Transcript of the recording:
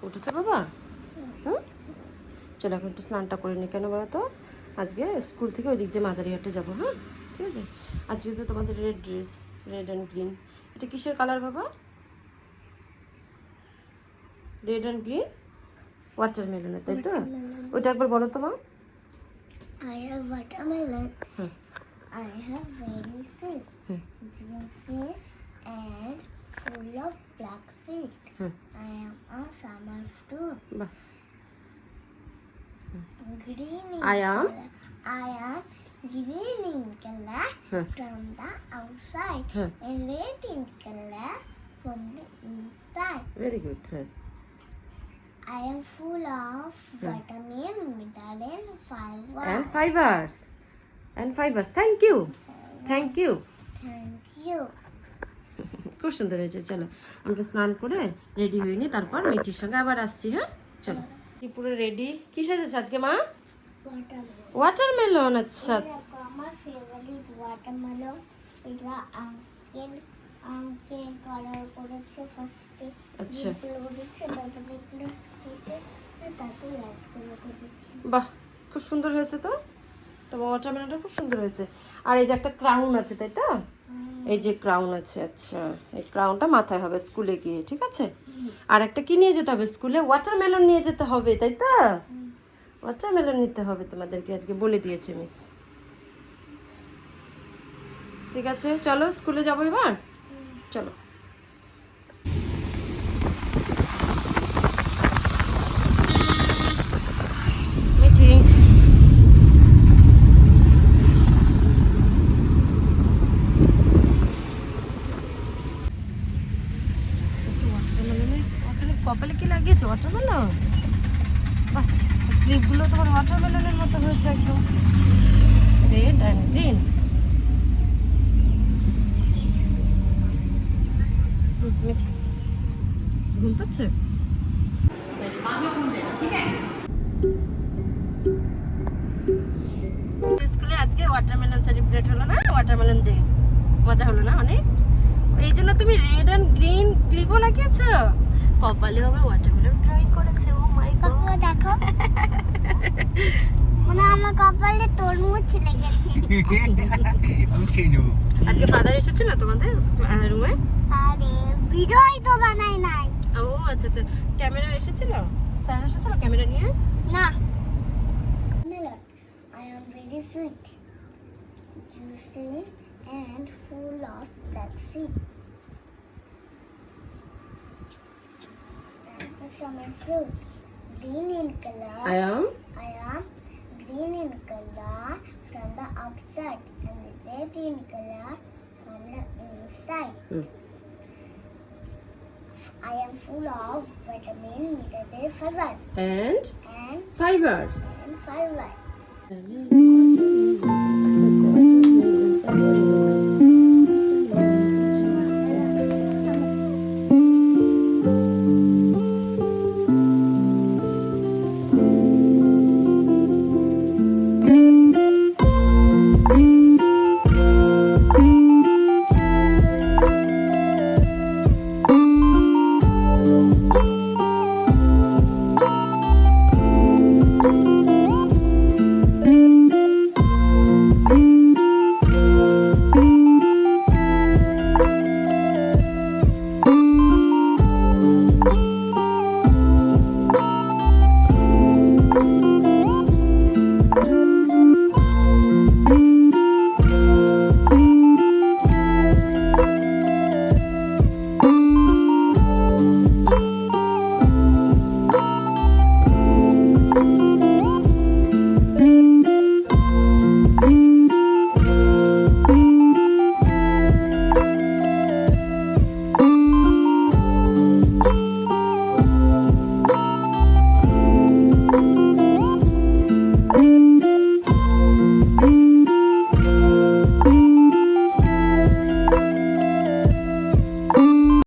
উঠেছে বাবা? হুম, চলো এখন একটু স্নানটা করে নি। কেন বলো তো, আজকে স্কুল থেকে ওই দিক দিয়ে মাদারিহাটে যাবো। হ্যাঁ ঠিক আছে। আজকে তো তোমাদের red dress, red and green. এটা কিসের কালার বাবা? রেড অ্যান্ড গ্রিন ওয়াটারমেলনের, তাই তো? ওইটা একবার বলো তো মা। I have watermelon. I have very sweet, juicy, and full of black seed. I am a summer fruit. বাহ। Green in I am? color. I am green in color from the outside and red in color from the inside. Very good. হ্যাঁ, I am full of vitamin, mineral, fiber. And fibres, and fibres. Thank you, thank you. Thank you. খুব সুন্দর হয়েছে। চলো আমরা স্নান করে ready হইনি, তারপর মিঠির সঙ্গে আবার আসছি। হ্যাঁ চলো। কি পুরো রেডি? কি সাজেছে আজকে মা? Watermelon. ওয়াটারমেলন। আচ্ছা, দেখো আমার ফেভারিট ওয়াটারমেলন। এটা আঙ্কেল কালার করেছে ফার্স্টে। আচ্ছা। করেছে তারপরে এগুলো কেটে তারপর লাইট করে করেছে। বাহ, খুব সুন্দর হয়েছে তো। তোমার ওয়াটারমেলনটা খুব সুন্দর হয়েছে। আর এই যে একটা ক্রাউন আছে, তাই তো? এই যে ক্রাউন আছে। আচ্ছা, এই ক্রাউনটা মাথায় হবে স্কুলে গিয়ে, ঠিক আছে? আর একটা কি নিয়ে যেতে হবে স্কুলে? ওয়াটারমেলন নিয়ে যেতে হবে, তাই তো? ওয়াটারমেলন নিতে হবে তোমাদেরকে, আজকে বলে দিয়েছে মিস। ঠিক আছে, চলো স্কুলে যাবো এবার। চলো। মিঠি, ওখানে কপালে কি লাগিয়েছে? ওয়াটারমেলন। বাহ, ক্লিপগুলো তোমার ওয়াটারমেলনের মতো হয়েছে একদম, রেড অ্যান্ড গ্রিন। মিঠি ঘুম পাচ্ছে? স্কুলে আজকে ওয়াটারমেলন সেলিব্রেট হলো না? ওয়াটারমেলন ডে মজা হলো না অনেক? এই জন্য তুমি রেড অ্যান্ড গ্রিন ক্লিপও লাগিয়েছো। কপালে আবার ওয়াটারমেলন ড্রয়িং করেছে। ও মাই গড, দেখো মানে আমার কপালে তরমুজ লেগেছে। আজকে ফাদার এসেছিল তোমাদের রুমে? আরে ভিডিওই তো বানাই নাই। ও আচ্ছা আচ্ছা, ক্যামেরা এসেছিল? স্যার এসেছিল ক্যামেরা নিয়ে? না। Melon. I am very sweet, juicy, and full of black seed. I am a summer fruit, green in color. I am Green in color from the outside and red in color from the inside. I am full of vitamin, mineral, fibers, and and fibers. fibers. Watermelon, watermelon, watermelon.